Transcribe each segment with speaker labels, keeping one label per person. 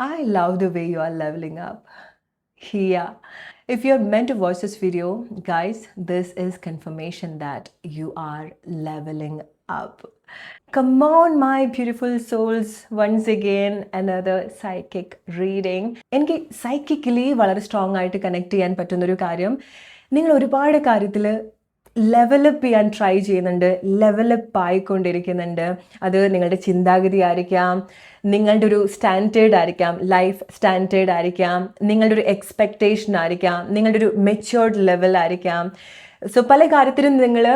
Speaker 1: I love the way you are leveling up. Yeah. If you're meant to watch this video, guys, this is confirmation that you are leveling up. Come on, my beautiful souls. Once again, another psychic reading. എനിക്ക് സൈക്കിക്കലി വളരെ strong ആയിട്ട് connect ചെയ്യാൻ പറ്റുന്നൊരു കാര്യം, നിങ്ങൾ ഒരുപാട് കാര്യത്തിൽ level up ചെയ്യാൻ ട്രൈ ചെയ്യുന്നുണ്ട്, ലെവലപ്പ് ആയിക്കൊണ്ടിരിക്കുന്നുണ്ട്. അത് നിങ്ങളുടെ ചിന്താഗതി ആയിരിക്കാം, നിങ്ങളുടെ ഒരു സ്റ്റാൻഡേർഡ് ആയിരിക്കാം, ലൈഫ് സ്റ്റാൻഡേർഡ് ആയിരിക്കാം, നിങ്ങളുടെ ഒരു എക്സ്പെക്റ്റേഷൻ ആയിരിക്കാം, നിങ്ങളുടെ ഒരു മെച്യൂർഡ് ലെവൽ ആയിരിക്കാം. സോ പല കാര്യത്തിലും നിങ്ങൾ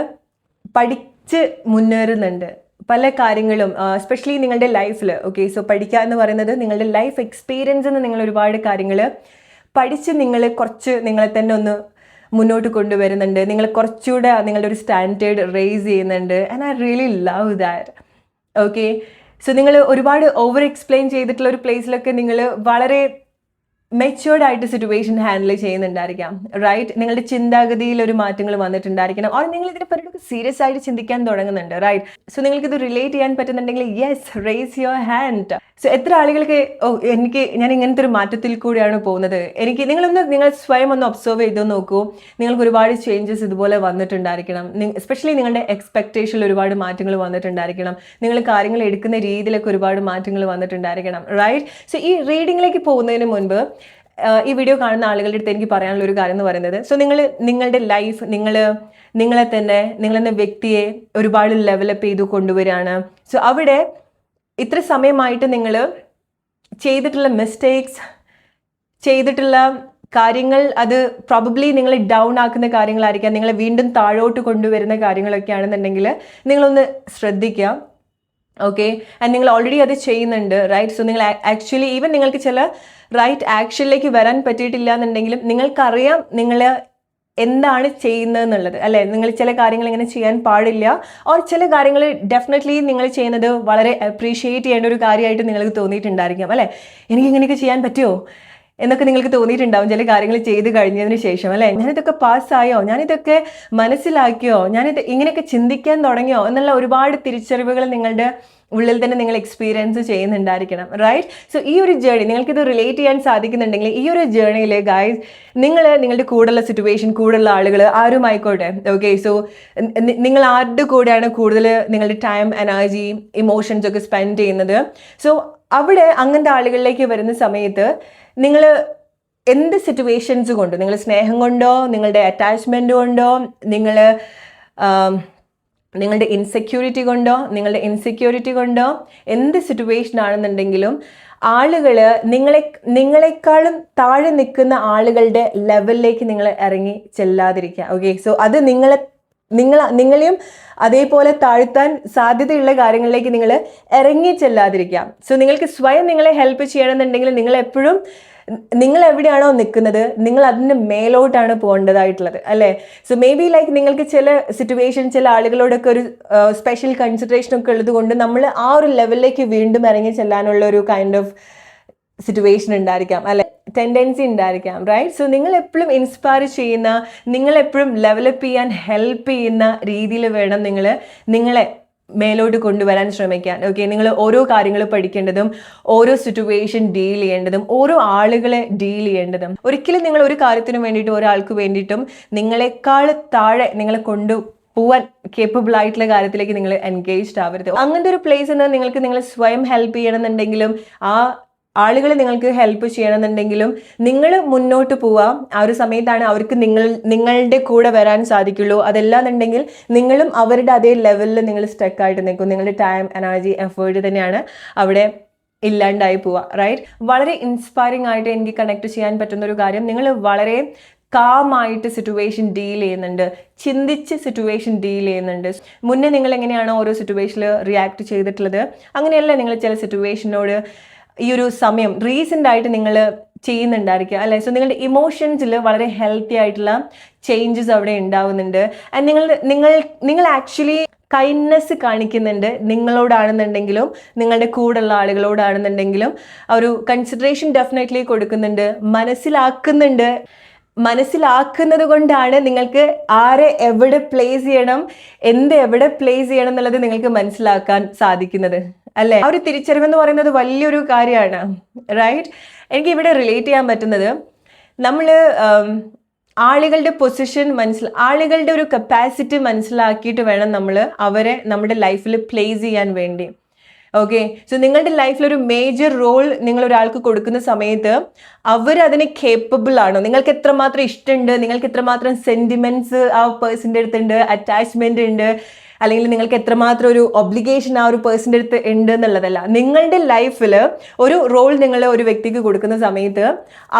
Speaker 1: പഠിച്ച് മുന്നേറുന്നുണ്ട്. പല കാര്യങ്ങളും എസ്പെഷ്യലി നിങ്ങളുടെ ലൈഫിൽ. ഓക്കെ, സോ പഠിക്കുക എന്ന് പറയുന്നത് നിങ്ങളുടെ ലൈഫ് എക്സ്പീരിയൻസിൽ നിന്ന് നിങ്ങൾ ഒരുപാട് കാര്യങ്ങൾ പഠിച്ച് നിങ്ങൾ കുറച്ച് നിങ്ങളെ തന്നെ ഒന്ന് മുന്നോട്ട് കൊണ്ടുവരുന്നുണ്ട്. നിങ്ങൾ കുറച്ചുകൂടെ നിങ്ങളുടെ ഒരു സ്റ്റാൻഡേർഡ് റേസ് ചെയ്യുന്നുണ്ട്. And I really love that. Okay, so നിങ്ങൾ ഒരുപാട് ഓവർ എക്സ്പ്ലെയിൻ ചെയ്തിട്ടുള്ള ഒരു പ്ലേസിലൊക്കെ നിങ്ങൾ വളരെ മെച്യൂർഡ് ആയിട്ട് സിറ്റുവേഷൻ ഹാൻഡിൽ ചെയ്യുന്നുണ്ടായിരിക്കാം. റൈറ്റ്, നിങ്ങളുടെ ചിന്താഗതിയിൽ ഒരു മാറ്റങ്ങൾ വന്നിട്ടുണ്ടായിരിക്കണം. ഓർ നിങ്ങൾ ഇതിനെ പറ്റി സീരിയസ് ആയിട്ട് ചിന്തിക്കാൻ തുടങ്ങുന്നുണ്ട്. റൈറ്റ്, സോ നിങ്ങൾക്ക് ഇത് റിലേറ്റ് ചെയ്യാൻ പറ്റുന്നുണ്ടെങ്കിൽ yes, raise your hand. So എത്ര ആളുകൾക്ക് ഞാൻ ഇങ്ങനത്തെ ഒരു മാറ്റത്തിൽ കൂടിയാണ് പോകുന്നത്. നിങ്ങൾ സ്വയം ഒന്ന് ഒബ്സർവ് ചെയ്ത് നോക്കൂ. നിങ്ങൾക്ക് ഒരുപാട് ചേഞ്ചസ് ഇതുപോലെ വന്നിട്ടുണ്ടായിരിക്കണം. എസ്പെഷ്യലി നിങ്ങളുടെ എക്സ്പെക്ടേഷനിൽ ഒരുപാട് മാറ്റങ്ങൾ വന്നിട്ടുണ്ടായിരിക്കണം. നിങ്ങൾ കാര്യങ്ങൾ എടുക്കുന്ന രീതിയിലൊക്കെ ഒരുപാട് മാറ്റങ്ങൾ വന്നിട്ടുണ്ടായിരിക്കണം. റൈറ്റ്, സോ ഈ റീഡിങ്ങിലേക്ക് പോകുന്നതിന് മുൻപ് ഈ വീഡിയോ കാണുന്ന ആളുകളുടെ അടുത്ത് എനിക്ക് പറയാനുള്ള ഒരു കാര്യം എന്ന് പറയുന്നത്, സോ നിങ്ങളുടെ ലൈഫ്, നിങ്ങളെന്ന വ്യക്തിയെ ഒരുപാട് ലെവലപ്പ് ചെയ്തു കൊണ്ടുവരികയാണ്. സോ അവിടെ ഇത്ര സമയമായിട്ട് നിങ്ങൾ ചെയ്തിട്ടുള്ള മിസ്റ്റേക്സ്, ചെയ്തിട്ടുള്ള കാര്യങ്ങൾ, അത് പ്രോബബ്ലി നിങ്ങളെ ഡൗൺ ആക്കുന്ന കാര്യങ്ങളായിരിക്കാം, നിങ്ങളെ വീണ്ടും താഴോട്ട് കൊണ്ടുവരുന്ന കാര്യങ്ങളൊക്കെ ആണെന്നുണ്ടെങ്കിൽ നിങ്ങളൊന്ന് ശ്രദ്ധിക്കുക. ഓക്കെ, ആൻഡ് നിങ്ങൾ ഓൾറെഡി അത് ചെയ്യുന്നുണ്ട്. റൈറ്റ്, സോ നിങ്ങൾ ആക്ച്വലി ഈവൻ നിങ്ങൾക്ക് ചില റൈറ്റ് ആക്ഷനിലേക്ക് വരാൻ പറ്റിയിട്ടില്ല എന്നുണ്ടെങ്കിലും നിങ്ങൾക്കറിയാം നിങ്ങൾ എന്താണ് ചെയ്യുന്നതെന്നുള്ളത്, അല്ലേ? നിങ്ങൾ ചില കാര്യങ്ങൾ ഇങ്ങനെ ചെയ്യാൻ പാടില്ല, ഓർ ചില കാര്യങ്ങൾ ഡെഫിനറ്റ്ലി നിങ്ങൾ ചെയ്യുന്നത് വളരെ അപ്രീഷിയേറ്റ് ചെയ്യേണ്ട ഒരു കാര്യമായിട്ട് നിങ്ങൾക്ക് തോന്നിയിട്ടുണ്ടായിരിക്കാം, അല്ലേ? എനിക്ക് ഇങ്ങനെയൊക്കെ ചെയ്യാൻ പറ്റുമോ എന്നൊക്കെ നിങ്ങൾക്ക് തോന്നിയിട്ടുണ്ടാവും ചില കാര്യങ്ങൾ ചെയ്ത് കഴിഞ്ഞതിന് ശേഷം, അല്ലേ? ഞാനിതൊക്കെ പാസ്സായോ, ഞാനിതൊക്കെ മനസ്സിലാക്കിയോ, ഇങ്ങനെയൊക്കെ ചിന്തിക്കാൻ തുടങ്ങിയോ എന്നുള്ള ഒരുപാട് തിരിച്ചറിവുകൾ നിങ്ങളുടെ ഉള്ളിൽ തന്നെ നിങ്ങൾ എക്സ്പീരിയൻസ് ചെയ്യുന്നുണ്ടായിരിക്കണം. റൈറ്റ്, സോ ഈ ഒരു ജേർണി നിങ്ങൾക്കിത് റിലേറ്റ് ചെയ്യാൻ സാധിക്കുന്നുണ്ടെങ്കിൽ ഈ ഒരു ജേർണിയിൽ ഗൈസ് നിങ്ങളുടെ കൂടെയുള്ള സിറ്റുവേഷൻ, കൂടെയുള്ള ആളുകൾ ആരും ആയിക്കോട്ടെ. ഓക്കെ, സോ നിങ്ങൾ ആരുടെ കൂടെയാണ് കൂടുതൽ നിങ്ങളുടെ ടൈം, എനർജി, ഇമോഷൻസ് ഒക്കെ സ്പെൻഡ് ചെയ്യുന്നത്? സോ അവിടെ അങ്ങനത്തെ ആളുകളിലേക്ക് വരുന്ന സമയത്ത് നിങ്ങൾ എന്ത് സിറ്റുവേഷൻസ് കൊണ്ടോ, നിങ്ങൾ സ്നേഹം കൊണ്ടോ, നിങ്ങളുടെ അറ്റാച്ച്മെൻറ്റ് കൊണ്ടോ, നിങ്ങളുടെ ഇൻസെക്യൂരിറ്റി കൊണ്ടോ എന്ത് സിറ്റുവേഷൻ ആണെന്നുണ്ടെങ്കിലും ആളുകൾ നിങ്ങളെക്കാളും താഴെ നിൽക്കുന്ന ആളുകളുടെ ലെവലിലേക്ക് നിങ്ങൾ ഇറങ്ങി ചെല്ലാതിരിക്കുക. ഓക്കെ, സോ അത് നിങ്ങളെയും അതേപോലെ താഴ്ത്താൻ സാധ്യതയുള്ള കാര്യങ്ങളിലേക്ക് നിങ്ങൾ ഇറങ്ങി ചെല്ലാതിരിക്കാം. സോ നിങ്ങൾക്ക് സ്വയം നിങ്ങളെ ഹെൽപ്പ് ചെയ്യണമെന്നുണ്ടെങ്കിൽ നിങ്ങൾ എവിടെയാണോ നിൽക്കുന്നത് നിങ്ങൾ അതിന് മേലോട്ടാണ് പോകേണ്ടതായിട്ടുള്ളത്, അല്ലേ? സോ മേ ബി ലൈക്ക് നിങ്ങൾക്ക് ചില സിറ്റുവേഷൻ, ചില ആളുകളോടൊക്കെ ഒരു സ്പെഷ്യൽ കൺസിഡറേഷൻ ഒക്കെ ഉള്ളത് കൊണ്ട് നമ്മൾ ആ ഒരു ലെവലിലേക്ക് വീണ്ടും ഇറങ്ങി ചെല്ലാനുള്ള ഒരു കൈൻഡ് ഓഫ് സിറ്റുവേഷൻ ഉണ്ടായിരിക്കാം, അല്ലെ? ടെൻഡൻസി ഉണ്ടായിരിക്കാം. റൈറ്റ്, സോ നിങ്ങൾ എപ്പോഴും ഇൻസ്പയർ ചെയ്യുന്ന, നിങ്ങളെപ്പോഴും ലെവലപ്പ് ചെയ്യാൻ ഹെൽപ്പ് ചെയ്യുന്ന രീതിയിൽ വേണം നിങ്ങളെ മേലോട്ട് കൊണ്ടുവരാൻ ശ്രമിക്കാൻ. ഓക്കെ, നിങ്ങൾ ഓരോ കാര്യങ്ങൾ പഠിക്കേണ്ടതും, ഓരോ സിറ്റുവേഷൻ ഡീൽ ചെയ്യേണ്ടതും, ഓരോ ആളുകളെ ഡീൽ ചെയ്യേണ്ടതും. ഒരിക്കലും നിങ്ങൾ ഒരു കാര്യത്തിനു വേണ്ടിയിട്ടും ഒരാൾക്ക് വേണ്ടിയിട്ടും നിങ്ങളെക്കാൾ താഴെ നിങ്ങളെ പോവാൻ കേപ്പബിൾ ആയിട്ടുള്ള കാര്യത്തിലേക്ക് നിങ്ങൾ എൻഗേജ്ഡ് ആവരുത്. അങ്ങനത്തെ ഒരു പ്ലേസ് നിന്ന് നിങ്ങൾ സ്വയം ഹെൽപ്പ് ചെയ്യണമെന്നുണ്ടെങ്കിലും ആ ആളുകൾ നിങ്ങൾക്ക് ഹെൽപ്പ് ചെയ്യണമെന്നുണ്ടെങ്കിലും നിങ്ങൾ മുന്നോട്ട് പോവാം. ആ ഒരു സമയത്താണ് അവർക്ക് നിങ്ങളുടെ കൂടെ വരാൻ സാധിക്കുള്ളൂ. അതല്ലാന്നുണ്ടെങ്കിൽ നിങ്ങളും അവരുടെ അതേ ലെവലിൽ നിങ്ങൾ സ്റ്റക്കായിട്ട് നിൽക്കും. നിങ്ങളുടെ ടൈം, എനർജി, എഫേർട്ട് തന്നെയാണ് അവിടെ ഇല്ലാണ്ടായി പോവുക. റൈറ്റ്, വളരെ ഇൻസ്പയറിംഗ് ആയിട്ട് എനിക്ക് കണക്ട് ചെയ്യാൻ പറ്റുന്ന ഒരു കാര്യം, നിങ്ങൾ വളരെ കാമായിട്ട് സിറ്റുവേഷൻ ഡീൽ ചെയ്യുന്നുണ്ട്, ചിന്തിച്ച് സിറ്റുവേഷൻ ഡീൽ ചെയ്യുന്നുണ്ട്. മുന്നേ നിങ്ങൾ എങ്ങനെയാണോ ഓരോ സിറ്റുവേഷനിൽ റിയാക്ട് ചെയ്തിട്ടുള്ളത് അങ്ങനെയല്ല നിങ്ങൾ ചില സിറ്റുവേഷനോട് ഈ ഒരു സമയം റീസെൻ്റ് ആയിട്ട് നിങ്ങൾ ചെയ്യുന്നുണ്ടായിരിക്കുക, അല്ലേ? സോ നിങ്ങളുടെ ഇമോഷൻസിൽ വളരെ ഹെൽത്തി ആയിട്ടുള്ള ചേഞ്ചസ് അവിടെ ഉണ്ടാവുന്നുണ്ട്. ആൻഡ് നിങ്ങൾ ആക്ച്വലി കൈൻഡ്നെസ് കാണിക്കുന്നുണ്ട്. നിങ്ങളോടാണെന്നുണ്ടെങ്കിലും നിങ്ങളുടെ കൂടെയുള്ള ആളുകളോടാണെന്നുണ്ടെങ്കിലും ആ ഒരു കൺസിഡറേഷൻ ഡെഫിനറ്റ്ലി കൊടുക്കുന്നുണ്ട്, മനസ്സിലാക്കുന്നത് കൊണ്ടാണ് നിങ്ങൾക്ക് ആരെ എവിടെ പ്ലേസ് ചെയ്യണം, എവിടെ പ്ലേസ് ചെയ്യണം എന്നുള്ളത് നിങ്ങൾക്ക് മനസ്സിലാക്കാൻ സാധിക്കുന്നത്. അല്ലേ? ആ ഒരു തിരിച്ചറിവെന്ന് പറയുന്നത് വലിയൊരു കാര്യമാണ്, റൈറ്റ്? എനിക്ക് ഇവിടെ റിലേറ്റ് ചെയ്യാൻ പറ്റുന്നത്, നമ്മൾ ആളുകളുടെ പൊസിഷൻ ആളുകളുടെ ഒരു കപ്പാസിറ്റി മനസ്സിലാക്കിയിട്ട് വേണം നമ്മൾ അവരെ നമ്മുടെ ലൈഫിൽ പ്ലേസ് ചെയ്യാൻ വേണ്ടി. ഓക്കെ, സോ നിങ്ങളുടെ ലൈഫിൽ ഒരു മേജർ റോൾ നിങ്ങൾ ഒരാൾക്ക് കൊടുക്കുന്ന സമയത്ത് അവർ അതിന് കേപ്പബിൾ ആണോ, നിങ്ങൾക്ക് എത്രമാത്രം ഇഷ്ടമുണ്ട്, നിങ്ങൾക്ക് എത്രമാത്രം സെന്റിമെന്റ്സ് ആ പേഴ്സൻ്റെ അടുത്തുണ്ട്, അറ്റാച്ച്മെന്റ് ഉണ്ട്, അല്ലെങ്കിൽ നിങ്ങൾക്ക് എത്രമാത്രം ഒരു ഒബ്ലിഗേഷൻ ആ ഒരു പേഴ്സൻ്റെ അടുത്ത് ഉണ്ട് എന്നുള്ളതല്ല. നിങ്ങളുടെ ലൈഫിൽ ഒരു റോൾ നിങ്ങൾ ഒരു വ്യക്തിക്ക് കൊടുക്കുന്ന സമയത്ത്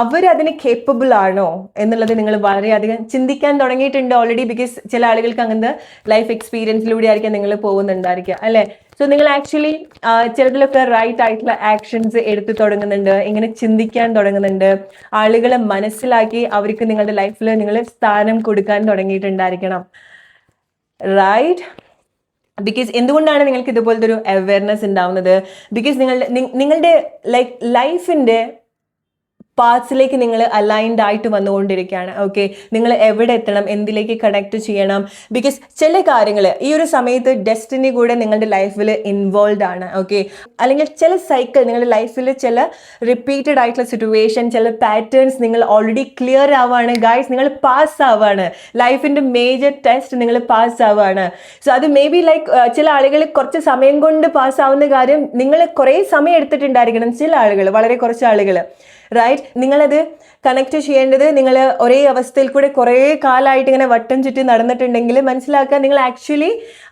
Speaker 1: അവരതിന് കേപ്പബിൾ ആണോ എന്നുള്ളത് നിങ്ങൾ വളരെയധികം ചിന്തിക്കാൻ തുടങ്ങിയിട്ടുണ്ട് ഓൾറെഡി. ബിക്കോസ് ചില ആളുകൾക്ക് അങ്ങനത്തെ ലൈഫ് എക്സ്പീരിയൻസിലൂടെ ആയിരിക്കും നിങ്ങൾ പോകുന്നുണ്ടായിരിക്കുക, അല്ലേ? സോ നിങ്ങൾ ആക്ച്വലി ചിലതിലൊക്കെ റൈറ്റ് ആയിട്ടുള്ള ആക്ഷൻസ് എടുത്തു തുടങ്ങുന്നുണ്ട്, ഇങ്ങനെ ചിന്തിക്കാൻ തുടങ്ങുന്നുണ്ട്, ആളുകളെ മനസ്സിലാക്കി അവർക്ക് നിങ്ങളുടെ ലൈഫിൽ നിങ്ങൾ സ്ഥാനം കൊടുക്കാൻ തുടങ്ങിയിട്ടുണ്ടായിരിക്കണം, റൈറ്റ്? ബിക്കോസ് എന്തുകൊണ്ടാണ് നിങ്ങൾക്ക് ഇതുപോലത്തെ ഒരു അവയർനെസ് ഉണ്ടാവുന്നത്? ബിക്കോസ് നിങ്ങളുടെ ലൈഫിൻ്റെ പാർട്സിലേക്ക് നിങ്ങൾ അലൈൻഡ് ആയിട്ട് വന്നുകൊണ്ടിരിക്കുകയാണ്. ഓക്കെ, നിങ്ങൾ എവിടെ എത്തണം, എന്തിലേക്ക് കണക്ട് ചെയ്യണം? ബിക്കോസ് ചില കാര്യങ്ങൾ ഈ ഒരു സമയത്ത് ഡെസ്റ്റിനി കൂടെ നിങ്ങളുടെ ലൈഫിൽ ഇൻവോൾവ് ആണ്. ഓക്കെ, അല്ലെങ്കിൽ ചില സൈക്കിൾ നിങ്ങളുടെ ലൈഫിൽ ചില റിപ്പീറ്റഡ് ആയിട്ടുള്ള സിറ്റുവേഷൻ, ചില പാറ്റേൺസ് നിങ്ങൾ ഓൾറെഡി ക്ലിയർ ആവുകയാണ് ഗൈസ്, നിങ്ങൾ പാസ് ആവുകയാണ്, ലൈഫിൻ്റെ മേജർ ടെസ്റ്റ് നിങ്ങൾ പാസ് ആവുകയാണ്. സോ അത് മേ ബി ചില ആളുകൾ കുറച്ച് സമയം കൊണ്ട് പാസ് ആവുന്ന കാര്യം നിങ്ങൾ കുറേ സമയം എടുത്തിട്ടുണ്ടായിരിക്കണം, ചില ആളുകൾ, വളരെ കുറച്ച് ആളുകൾ, റൈറ്റ്? നിങ്ങളത് കണക്ട് ചെയ്യേണ്ടത് നിങ്ങൾ ഒരേ അവസ്ഥയിൽ കൂടെ കുറേ കാലമായിട്ട് ഇങ്ങനെ വട്ടം ചുറ്റി നടന്നിട്ടുണ്ടെങ്കിൽ മനസ്സിലാക്കുക നിങ്ങൾ ആക്ച്വലി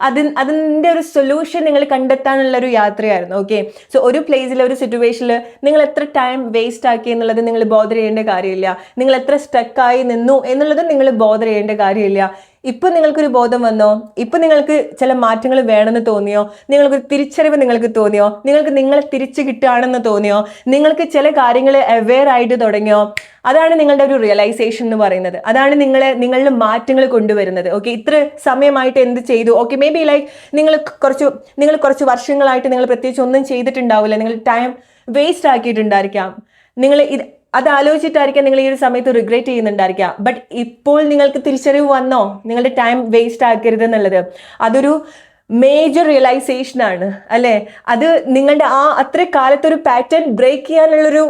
Speaker 1: അതിൻ്റെ ഒരു സൊല്യൂഷൻ നിങ്ങൾ കണ്ടെത്താനുള്ളൊരു യാത്രയായിരുന്നു. ഓക്കെ, സോ ഒരു പ്ലേസിൽ ഒരു സിറ്റുവേഷനിൽ നിങ്ങൾ എത്ര ടൈം വേസ്റ്റ് ആക്കി എന്നുള്ളത് നിങ്ങൾ ബോധർ ചെയ്യേണ്ട കാര്യമില്ല, നിങ്ങൾ എത്ര സ്റ്റക്കായി നിന്നു എന്നുള്ളത് നിങ്ങൾ ബോധർ ചെയ്യേണ്ട കാര്യമില്ല. ഇപ്പം നിങ്ങൾക്കൊരു ബോധം വന്നോ, ഇപ്പം നിങ്ങൾക്ക് ചില മാറ്റങ്ങൾ വേണമെന്ന് തോന്നിയോ, നിങ്ങൾക്ക് തിരിച്ചറിവ് നിങ്ങൾക്ക് തോന്നിയോ, നിങ്ങൾക്ക് നിങ്ങളെ തിരിച്ചു കിട്ടുകയാണെന്ന് തോന്നിയോ, നിങ്ങൾക്ക് ചില കാര്യങ്ങൾ അവെയർ ആയിട്ട് തുടങ്ങിയോ, അതാണ് നിങ്ങളുടെ ഒരു റിയലൈസേഷൻ എന്ന് പറയുന്നത്. അതാണ് നിങ്ങളുടെ മാറ്റങ്ങൾ കൊണ്ടുവരുന്നത്. ഓക്കെ, ഇത്ര സമയമായിട്ട് എന്ത് ചെയ്തു? ഓക്കെ, മേ ബി നിങ്ങൾ കുറച്ച് വർഷങ്ങളായിട്ട് നിങ്ങൾ പ്രത്യേകിച്ച് ഒന്നും ചെയ്തിട്ടുണ്ടാവില്ല, നിങ്ങൾ ടൈം വേസ്റ്റ് ആക്കിയിട്ടുണ്ടായിരിക്കാം, നിങ്ങൾ അത് ആലോചിച്ചിട്ടായിരിക്കാം നിങ്ങൾ ഈ ഒരു സമയത്ത് റിഗ്രറ്റ് ചെയ്യുന്നുണ്ടായിരിക്കാം. ബട്ട് ഇപ്പോൾ നിങ്ങൾക്ക് തിരിച്ചറിവ് വന്നോ നിങ്ങളുടെ ടൈം വേസ്റ്റ് ആക്കരുത് എന്നുള്ളത്? അതൊരു മേജർ റിയലൈസേഷൻ ആണ്, അല്ലേ? അത് നിങ്ങളുടെ അത്ര കാലത്തൊരു പാറ്റേൺ ബ്രേക്ക് ചെയ്യാനുള്ളൊരു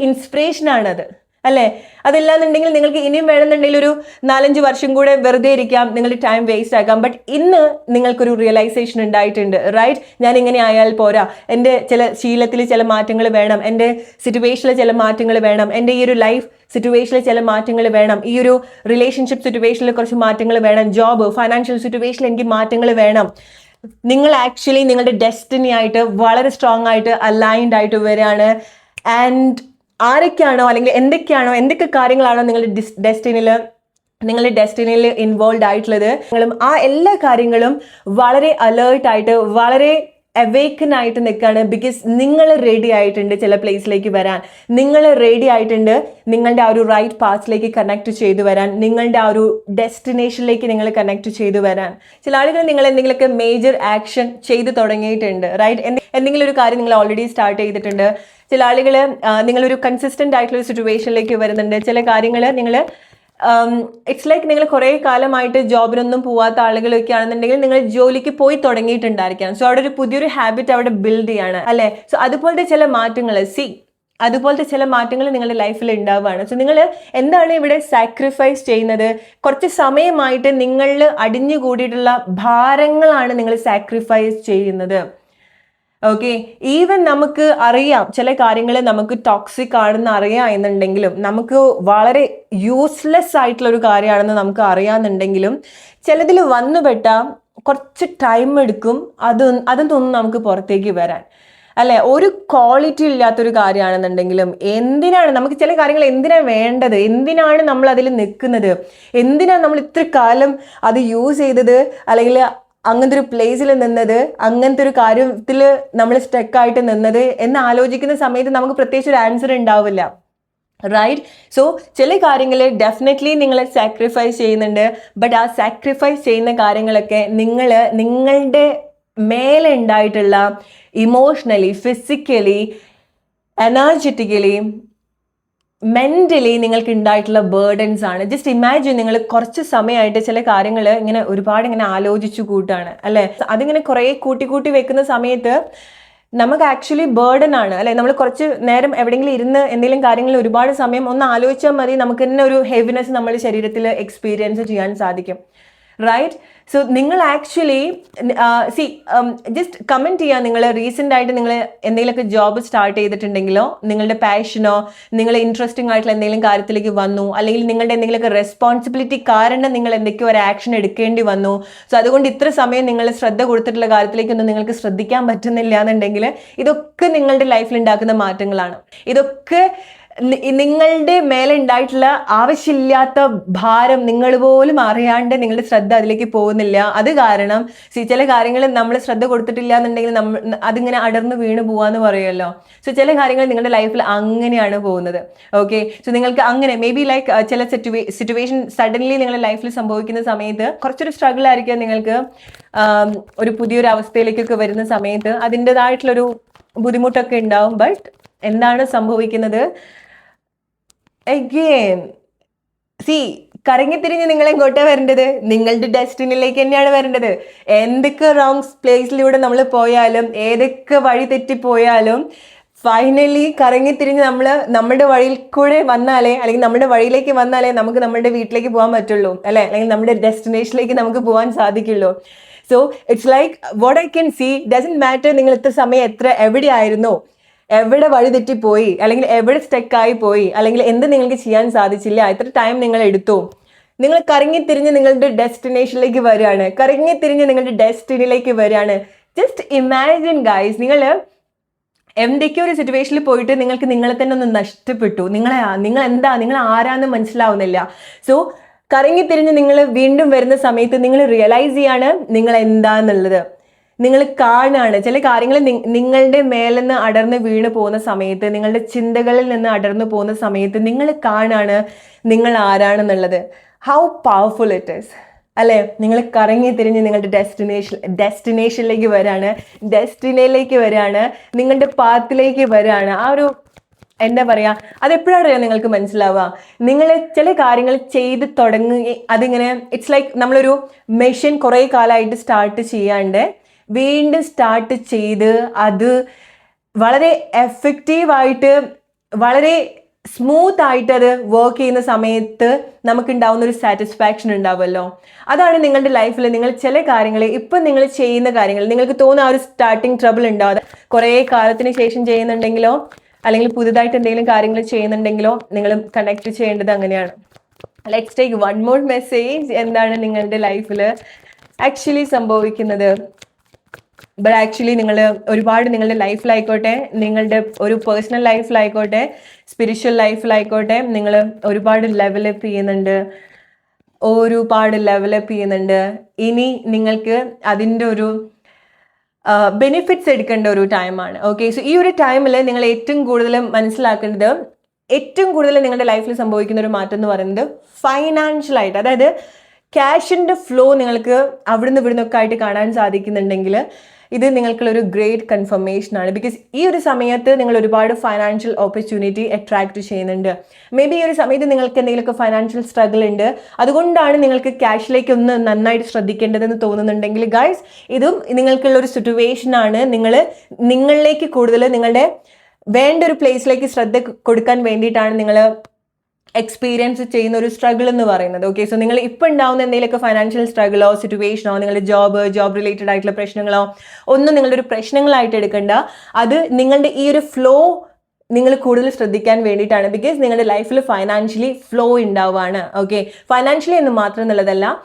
Speaker 1: ഇൻസ്പിറേഷൻ ആണത്, അല്ലേ? അതില്ലാന്നുണ്ടെങ്കിൽ നിങ്ങൾക്ക് ഇനിയും വേണമെന്നുണ്ടെങ്കിൽ ഒരു 4-5 വർഷം കൂടെ വെറുതെ ഇരിക്കാം, നിങ്ങളുടെ ടൈം വേസ്റ്റ് ആക്കാം. ബട്ട് ഇന്ന് നിങ്ങൾക്കൊരു റിയലൈസേഷൻ ഉണ്ടായിട്ടുണ്ട്, റൈറ്റ്? ഞാൻ ഇങ്ങനെ ആയാൽ പോരാ, എൻ്റെ ചില ശീലത്തിൽ ചില മാറ്റങ്ങൾ വേണം, എൻ്റെ സിറ്റുവേഷനിൽ ചില മാറ്റങ്ങൾ വേണം, എൻ്റെ ഈ ഒരു ലൈഫ് സിറ്റുവേഷനിൽ ചില മാറ്റങ്ങൾ വേണം, ഈ ഒരു റിലേഷൻഷിപ്പ് സിറ്റുവേഷനിൽ കുറച്ച് മാറ്റങ്ങൾ വേണം, ജോബ് ഫൈനാൻഷ്യൽ സിറ്റുവേഷനിൽ എനിക്ക് മാറ്റങ്ങൾ വേണം. നിങ്ങൾ ആക്ച്വലി നിങ്ങളുടെ ഡെസ്റ്റിനി ആയിട്ട് വളരെ സ്ട്രോങ് ആയിട്ട് അലൈൻഡ് ആയിട്ട് വരികയാണ്. ആൻഡ് ആരൊക്കെയാണോ അല്ലെങ്കിൽ എന്തൊക്കെ കാര്യങ്ങളാണോ നിങ്ങളുടെ ഡെസ്റ്റിനിയിൽ ഇൻവോൾവ് ആയിട്ടുള്ളത്, ആ എല്ലാ കാര്യങ്ങളും വളരെ അലേർട്ടായിട്ട് വളരെ അവേക്കൻ ആയിട്ട് നിൽക്കുകയാണ്. ബിക്കോസ് നിങ്ങൾ റെഡി ആയിട്ടുണ്ട് ചില പ്ലേസിലേക്ക് വരാൻ, നിങ്ങൾ റെഡി ആയിട്ടുണ്ട് നിങ്ങളുടെ ആ ഒരു റൈറ്റ് പാത്തിലേക്ക് കണക്ട് ചെയ്തു വരാൻ, നിങ്ങളുടെ ആ ഒരു ഡെസ്റ്റിനേഷനിലേക്ക് നിങ്ങൾ കണക്ട് ചെയ്തു വരാൻ. ചില ആളുകൾ നിങ്ങൾ എന്തെങ്കിലുമൊക്കെ മേജർ ആക്ഷൻ ചെയ്തു തുടങ്ങിയിട്ടുണ്ട്, റൈറ്റ്? എന്തെങ്കിലും ഒരു കാര്യം നിങ്ങൾ ഓൾറെഡി സ്റ്റാർട്ട് ചെയ്തിട്ടുണ്ട്. ചില ആളുകൾ നിങ്ങളൊരു കൺസിസ്റ്റൻ്റ് ആയിട്ടുള്ള ഒരു സിറ്റുവേഷനിലേക്ക് വരുന്നുണ്ട്. ചില കാര്യങ്ങൾ നിങ്ങൾ ഇറ്റ്സ് ലൈക്ക് നിങ്ങൾ കുറേ കാലമായിട്ട് ജോബിനൊന്നും പോവാത്ത ആളുകളൊക്കെ ആണെന്നുണ്ടെങ്കിൽ നിങ്ങൾ ജോലിക്ക് പോയി തുടങ്ങിയിട്ടുണ്ടായിരിക്കാം. സോ അവിടെ ഒരു പുതിയൊരു ഹാബിറ്റ് അവിടെ ബിൽഡ് ചെയ്യാണ്, അല്ലേ? സോ അതുപോലത്തെ ചില മാറ്റങ്ങൾ നിങ്ങളുടെ ലൈഫിൽ ഉണ്ടാവുകയാണ്. സോ നിങ്ങൾ എന്താണ് ഇവിടെ സാക്രിഫൈസ് ചെയ്യുന്നത്? കുറച്ച് സമയമായിട്ട് നിങ്ങളിൽ അടിഞ്ഞുകൂടിയിട്ടുള്ള ഭാരങ്ങളാണ് നിങ്ങൾ സാക്രിഫൈസ് ചെയ്യുന്നത്. ഓക്കെ, ഈവൻ നമുക്ക് അറിയാം ചില കാര്യങ്ങൾ നമുക്ക് ടോക്സിക് ആണെന്ന് അറിയാം എന്നുണ്ടെങ്കിലും, നമുക്ക് വളരെ യൂസ്ലെസ് ആയിട്ടുള്ള ഒരു കാര്യമാണെന്ന് നമുക്ക് അറിയാമെന്നുണ്ടെങ്കിലും, ചിലതിൽ വന്നുപെട്ട കുറച്ച് ടൈം എടുക്കും അതൊന്നും നമുക്ക് പുറത്തേക്ക് വരാൻ, അല്ലെ? ഒരു ക്വാളിറ്റി ഇല്ലാത്തൊരു കാര്യമാണെന്നുണ്ടെങ്കിലും എന്തിനാണ് നമുക്ക് ചില കാര്യങ്ങൾ എന്തിനാണ് വേണ്ടത്, എന്തിനാണ് നമ്മൾ അതിൽ നിൽക്കുന്നത്, എന്തിനാണ് നമ്മൾ ഇത്ര കാലം അത് യൂസ് ചെയ്തത്, അല്ലെങ്കിൽ അങ്ങനത്തെ ഒരു പ്ലേസിൽ നിന്നത്, അങ്ങനത്തെ ഒരു കാര്യത്തിൽ നമ്മൾ സ്റ്റക്കായിട്ട് നിന്നത് എന്ന് ആലോചിക്കുന്ന സമയത്ത് നമുക്ക് പ്രത്യേകിച്ച് ഒരു ആൻസർ ഉണ്ടാവില്ല, റൈറ്റ്? സോ ചില കാര്യങ്ങൾ ഡെഫിനറ്റ്ലി നിങ്ങൾ സാക്രിഫൈസ് ചെയ്യുന്നുണ്ട്. ബട്ട് ആ സാക്രിഫൈസ് ചെയ്യുന്ന കാര്യങ്ങളൊക്കെ നിങ്ങളുടെ മേലെ ഉണ്ടായിട്ടുള്ള ഇമോഷണലി, ഫിസിക്കലി, എനർജറ്റിക്കലി, മെൻ്റലി നിങ്ങൾക്ക് ഉണ്ടായിട്ടുള്ള ബേർഡൻസ് ആണ്. ജസ്റ്റ് ഇമാജിൻ, നിങ്ങൾ കുറച്ച് സമയമായിട്ട് ചില കാര്യങ്ങൾ ഇങ്ങനെ ഒരുപാട് ഇങ്ങനെ ആലോചിച്ചു കൂട്ടാണ്, അല്ലേ? അതിങ്ങനെ കുറേ കൂട്ടി വെക്കുന്ന സമയത്ത് നമുക്ക് ആക്ച്വലി ബേർഡൻ ആണ് അല്ലെ. നമ്മൾ കുറച്ച് നേരം എവിടെയെങ്കിലും ഇരുന്ന് എന്തെങ്കിലും കാര്യങ്ങൾ ഒരുപാട് സമയം ഒന്ന് ആലോചിച്ചാൽ മതി, നമുക്ക് തന്നെ ഒരു ഹെവിനെസ് നമ്മുടെ ശരീരത്തിൽ എക്സ്പീരിയൻസ് ചെയ്യാൻ സാധിക്കും, റൈറ്റ്? സോ നിങ്ങൾ ആക്ച്വലി ജസ്റ്റ് കമൻറ്റ് ചെയ്യുക. നിങ്ങൾ റീസെൻ്റ് ആയിട്ട് നിങ്ങൾ എന്തെങ്കിലുമൊക്കെ ജോബ് സ്റ്റാർട്ട് ചെയ്തിട്ടുണ്ടെങ്കിലോ, നിങ്ങളുടെ പാഷനോ നിങ്ങൾ ഇൻട്രസ്റ്റിംഗ് ആയിട്ടുള്ള എന്തെങ്കിലും കാര്യത്തിലേക്ക് വന്നു, അല്ലെങ്കിൽ നിങ്ങളുടെ എന്തെങ്കിലുമൊക്കെ റെസ്പോൺസിബിലിറ്റി കാരണം നിങ്ങൾ എന്തൊക്കെയോ ഒരു ആക്ഷൻ എടുക്കേണ്ടി വന്നു, സോ അതുകൊണ്ട് ഇത്ര സമയം നിങ്ങൾ ശ്രദ്ധ കൊടുത്തിട്ടുള്ള കാര്യത്തിലേക്കൊന്നും നിങ്ങൾക്ക് ശ്രദ്ധിക്കാൻ പറ്റുന്നില്ല എന്നുണ്ടെങ്കിൽ ഇതൊക്കെ നിങ്ങളുടെ ലൈഫിൽ ഉണ്ടാക്കുന്ന മാറ്റങ്ങളാണ്. ഇതൊക്കെ നിങ്ങളുടെ മേലെ ഉണ്ടായിട്ടുള്ള ആവശ്യമില്ലാത്ത ഭാരം നിങ്ങൾ പോലും അറിയാണ്ട് നിങ്ങളുടെ ശ്രദ്ധ അതിലേക്ക് പോകുന്നില്ല. അത് കാരണം ചില കാര്യങ്ങൾ നമ്മൾ ശ്രദ്ധ കൊടുത്തിട്ടില്ല എന്നുണ്ടെങ്കിൽ അതിങ്ങനെ അടർന്ന് വീണ് പോവാന്ന് പറയുമല്ലോ. സോ ചില കാര്യങ്ങൾ നിങ്ങളുടെ ലൈഫിൽ അങ്ങനെയാണ് പോകുന്നത്. ഓക്കെ, സോ നിങ്ങൾക്ക് അങ്ങനെ മേ ബി ലൈക്ക് ചില സിറ്റുവേഷൻ സഡൻലി നിങ്ങളുടെ ലൈഫിൽ സംഭവിക്കുന്ന സമയത്ത് കുറച്ചൊരു സ്ട്രഗിൾ ആയിരിക്കും നിങ്ങൾക്ക്. ഒരു പുതിയൊരു അവസ്ഥയിലേക്കൊക്കെ വരുന്ന സമയത്ത് അതിൻ്റെതായിട്ടുള്ളൊരു ബുദ്ധിമുട്ടൊക്കെ ഉണ്ടാവും. ബട്ട് എന്താണ് സംഭവിക്കുന്നത്? അഗെയിൻ കറങ്ങിത്തിരിഞ്ഞ് നിങ്ങൾ എങ്ങോട്ടാ വരേണ്ടത്? നിങ്ങളുടെ ഡെസ്റ്റിനിലേക്ക് തന്നെയാണ് വരേണ്ടത്. എന്തൊക്കെ റോങ് പ്ലേസിലൂടെ നമ്മൾ പോയാലും, ഏതൊക്കെ വഴി തെറ്റിപ്പോയാലും, ഫൈനലി കറങ്ങിത്തിരിഞ്ഞ് നമ്മൾ നമ്മുടെ വഴിയിൽ കൂടെ വന്നാലേ, അല്ലെങ്കിൽ നമ്മുടെ വഴിയിലേക്ക് വന്നാലേ നമുക്ക് നമ്മുടെ വീട്ടിലേക്ക് പോകാൻ പറ്റുള്ളൂ, അല്ലെ? അല്ലെങ്കിൽ നമ്മുടെ ഡെസ്റ്റിനേഷനിലേക്ക് നമുക്ക് പോകാൻ സാധിക്കുള്ളൂ. So it's like what I can see doesn't matter നിങ്ങൾ ഇത്ര സമയം എവിടെ ആയിരുന്നു, എവിടെ വഴി തെറ്റിപ്പോയി, അല്ലെങ്കിൽ എവിടെ സ്റ്റക്കായി പോയി, അല്ലെങ്കിൽ എന്ത് നിങ്ങൾക്ക് ചെയ്യാൻ സാധിച്ചില്ല, എത്ര ടൈം നിങ്ങൾ എടുത്തു. നിങ്ങൾ കറങ്ങിത്തിരിഞ്ഞ് നിങ്ങളുടെ ഡെസ്റ്റിനേഷനിലേക്ക് വരികയാണ്, കറങ്ങിത്തിരിഞ്ഞ് നിങ്ങളുടെ ഡെസ്റ്റിനിലേക്ക് വരികയാണ്. ജസ്റ്റ് ഇമാജിൻ ഗൈസ്, നിങ്ങൾ എന്തൊക്കെയോ ഒരു സിറ്റുവേഷനിൽ പോയിട്ട് നിങ്ങൾക്ക് നിങ്ങളെ തന്നെ ഒന്ന് നഷ്ടപ്പെട്ടു. നിങ്ങൾ ആരാന്ന് മനസ്സിലാവുന്നില്ല. സോ കറങ്ങിത്തിരിഞ്ഞ് നിങ്ങൾ വീണ്ടും വരുന്ന സമയത്ത് നിങ്ങൾ റിയലൈസ് ചെയ്യാണ് നിങ്ങൾ എന്താന്നുള്ളത്. നിങ്ങൾ കാണാണ് ചില കാര്യങ്ങൾ നിങ്ങളുടെ മേലെന്ന് അടർന്ന് വീണ് പോകുന്ന സമയത്ത്, നിങ്ങളുടെ ചിന്തകളിൽ നിന്ന് അടർന്നു പോകുന്ന സമയത്ത് നിങ്ങൾ കാണാണ് നിങ്ങൾ ആരാണെന്നുള്ളത്. ഹൗ പവർഫുൾ ഇറ്റ് ഈസ്, അല്ലേ? നിങ്ങൾ കറങ്ങി തിരിഞ്ഞ് നിങ്ങളുടെ ഡെസ്റ്റിനേഷനിലേക്ക് വരാണ്, ഡെസ്റ്റിനയിലേക്ക് വരാണ്, നിങ്ങളുടെ പാത്തിലേക്ക് വരാണ്. ആ ഒരു എന്താ പറയുക, അതെപ്പോഴാണ് നിങ്ങൾക്ക് മനസ്സിലാവുക? നിങ്ങൾ ചില കാര്യങ്ങൾ ചെയ്ത് തുടങ്ങി അതിങ്ങനെ ഇറ്റ്സ് ലൈക്ക് നമ്മളൊരു മെഷീൻ കുറേ കാലമായിട്ട് സ്റ്റാർട്ട് ചെയ്യാണ്ട് വീണ്ടും സ്റ്റാർട്ട് ചെയ്ത് അത് വളരെ എഫക്റ്റീവായിട്ട് വളരെ സ്മൂത്ത് ആയിട്ട് അത് വർക്ക് ചെയ്യുന്ന സമയത്ത് നമുക്കുണ്ടാവുന്ന ഒരു സാറ്റിസ്ഫാക്ഷൻ ഉണ്ടാവുമല്ലോ. അതാണ് നിങ്ങളുടെ ലൈഫിൽ നിങ്ങൾ ചില കാര്യങ്ങൾ ഇപ്പം നിങ്ങൾ ചെയ്യുന്ന കാര്യങ്ങൾ നിങ്ങൾക്ക് തോന്നുന്ന ആ ഒരു സ്റ്റാർട്ടിങ് ട്രബിൾ ഉണ്ടാവാതെ കുറേ കാലത്തിന് ശേഷം ചെയ്യുന്നുണ്ടെങ്കിലോ, അല്ലെങ്കിൽ പുതുതായിട്ട് എന്തെങ്കിലും കാര്യങ്ങൾ ചെയ്യുന്നുണ്ടെങ്കിലോ നിങ്ങൾ കണക്ട് ചെയ്യേണ്ടത് അങ്ങനെയാണ്. Let's take one more message. എന്താണ് നിങ്ങളുടെ ലൈഫിൽ ആക്ച്വലി സംഭവിക്കുന്നത്? ബട്ട് ആക്ച്വലി നിങ്ങൾ ഒരുപാട് നിങ്ങളുടെ ലൈഫിലായിക്കോട്ടെ, നിങ്ങളുടെ ഒരു പേഴ്സണൽ ലൈഫിലായിക്കോട്ടെ, സ്പിരിച്വൽ ലൈഫിലായിക്കോട്ടെ, നിങ്ങൾ ഒരുപാട് ലെവലപ്പ് ചെയ്യുന്നുണ്ട്. ഇനി നിങ്ങൾക്ക് അതിൻ്റെ ഒരു ബെനിഫിറ്റ്സ് എടുക്കേണ്ട ഒരു ടൈമാണ്. ഓക്കെ, സോ ഈ ഒരു ടൈമിൽ നിങ്ങൾ ഏറ്റവും കൂടുതൽ മനസ്സിലാക്കേണ്ടത്, ഏറ്റവും കൂടുതൽ നിങ്ങളുടെ ലൈഫിൽ സംഭവിക്കുന്ന ഒരു മാറ്റം എന്ന് പറയുന്നത് ഫൈനാൻഷ്യലായിട്ട്, അതായത് ക്യാഷിൻ്റെ ഫ്ലോ നിങ്ങൾക്ക് അവിടുന്ന് ഇവിടുന്നൊക്കെ ആയിട്ട് കാണാൻ സാധിക്കുന്നുണ്ടെങ്കിൽ ഇത് നിങ്ങൾക്കുള്ളൊരു ഗ്രേറ്റ് കൺഫർമേഷൻ ആണ്. ബിക്കോസ് ഈ ഒരു സമയത്ത് നിങ്ങൾ ഒരുപാട് ഫൈനാൻഷ്യൽ ഓപ്പർച്യൂണിറ്റി അട്രാക്ട് ചെയ്യുന്നുണ്ട്. മേ ബി ഈ ഒരു സമയത്ത് നിങ്ങൾക്ക് എന്തെങ്കിലുമൊക്കെ ഫൈനാൻഷ്യൽ സ്ട്രഗിൾ ഉണ്ട്, അതുകൊണ്ടാണ് നിങ്ങൾക്ക് ക്യാഷിലേക്ക് ഒന്ന് നന്നായിട്ട് ശ്രദ്ധിക്കേണ്ടതെന്ന് തോന്നുന്നുണ്ടെങ്കിൽ ഗൈസ്, ഇതും നിങ്ങൾക്കുള്ളൊരു സിറ്റുവേഷനാണ്. നിങ്ങളിലേക്ക് കൂടുതൽ നിങ്ങളുടെ വേണ്ട ഒരു പ്ലേസിലേക്ക് ശ്രദ്ധ കൊടുക്കാൻ വേണ്ടിയിട്ടാണ് നിങ്ങൾ എക്സ്പീരിയൻസ് ചെയ്യുന്ന ഒരു സ്ട്രഗിൾ എന്ന് പറയുന്നത്. ഓക്കെ, സോ നിങ്ങൾ ഇപ്പോൾ ഉണ്ടാവുന്ന എന്തെങ്കിലുമൊക്കെ ഫൈനാൻഷ്യൽ സ്ട്രഗിളോ സിറ്റുവേഷനോ നിങ്ങളുടെ ജോബ് റിലേറ്റഡ് ആയിട്ടുള്ള പ്രശ്നങ്ങളോ ഒന്നും നിങ്ങളുടെ ഒരു പ്രശ്നങ്ങളായിട്ട് എടുക്കണ്ട. അത് നിങ്ങളുടെ ഈ ഒരു ഫ്ലോ നിങ്ങൾ കൂടുതൽ ശ്രദ്ധിക്കാൻ വേണ്ടിയിട്ടാണ്. ബിക്കോസ് നിങ്ങളുടെ ലൈഫിൽ ഫൈനാൻഷ്യലി ഫ്ലോ ഉണ്ടാവുകയാണ്. ഓക്കെ, ഫൈനാൻഷ്യലി എന്ന് മാത്രം എന്നുള്ളതല്ല,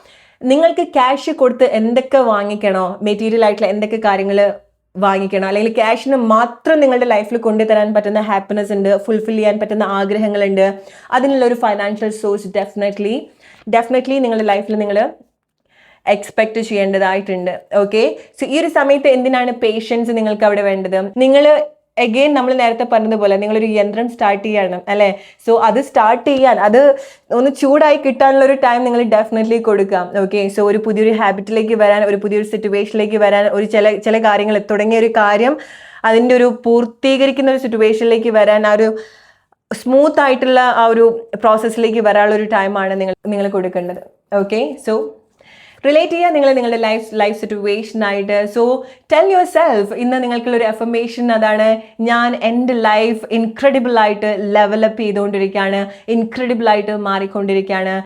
Speaker 1: നിങ്ങൾക്ക് ക്യാഷ് കൊടുത്ത് എന്തൊക്കെ വാങ്ങിക്കണോ, മെറ്റീരിയൽ ആയിട്ടുള്ള എന്തൊക്കെ കാര്യങ്ങൾ വാങ്ങിക്കണം, അല്ലെങ്കിൽ ക്യാഷിന് മാത്രം നിങ്ങളുടെ ലൈഫിൽ കൊണ്ടുതരാൻ പറ്റുന്ന ഹാപ്പിനെസ് ഉണ്ട്, ഫുൾഫിൽ ചെയ്യാൻ പറ്റുന്ന ആഗ്രഹങ്ങളുണ്ട്, അതിനുള്ളൊരു ഫൈനാൻഷ്യൽ സോഴ്സ് ഡെഫിനറ്റ്ലി നിങ്ങളുടെ ലൈഫിൽ നിങ്ങൾ എക്സ്പെക്ട് ചെയ്യേണ്ടതായിട്ടുണ്ട്. ഓക്കെ, സോ ഈ ഒരു സമയത്ത് എന്തിനാണ് പേഷ്യൻസ് നിങ്ങൾക്ക് അവിടെ വേണ്ടത്? നിങ്ങൾ അഗെയിൻ നമ്മൾ നേരത്തെ പറഞ്ഞതുപോലെ നിങ്ങളൊരു യന്ത്രം സ്റ്റാർട്ട് ചെയ്യണം, അല്ലേ? സോ അത് സ്റ്റാർട്ട് ചെയ്യാൻ, അത് ഒന്ന് ചൂടായി കിട്ടാനുള്ള ഒരു ടൈം നിങ്ങൾ ഡെഫിനറ്റ്ലി കൊടുക്കാം. ഓക്കെ, സോ ഒരു പുതിയൊരു ഹാബിറ്റിലേക്ക് വരാൻ, ഒരു പുതിയൊരു സിറ്റുവേഷനിലേക്ക് വരാൻ, ഒരു ചില കാര്യങ്ങൾ തുടങ്ങിയ ഒരു കാര്യം അതിൻ്റെ ഒരു പൂർത്തീകരിക്കുന്ന ഒരു സിറ്റുവേഷനിലേക്ക് വരാൻ, ആ ഒരു സ്മൂത്ത് ആയിട്ടുള്ള ആ ഒരു പ്രോസസ്സിലേക്ക് വരാനുള്ള ഒരു ടൈമാണ് നിങ്ങൾ കൊടുക്കേണ്ടത്. ഓക്കെ, സോ റിലേറ്റ് ചെയ്യുക നിങ്ങൾ നിങ്ങളുടെ ലൈഫ് സിറ്റുവേഷനായിട്ട്. സോ ടെൽ യുവർ സെൽഫ്, ഇന്ന് നിങ്ങൾക്കുള്ളൊരു അഫർമേഷൻ അതാണ്, ഞാൻ എൻ്റെ ലൈഫ് ഇൻക്രെഡിബിൾ ആയിട്ട് ലെവലപ്പ് ചെയ്തുകൊണ്ടിരിക്കുകയാണ്, ഇൻക്രെഡിബിൾ ആയിട്ട് മാറിക്കൊണ്ടിരിക്കുകയാണ്.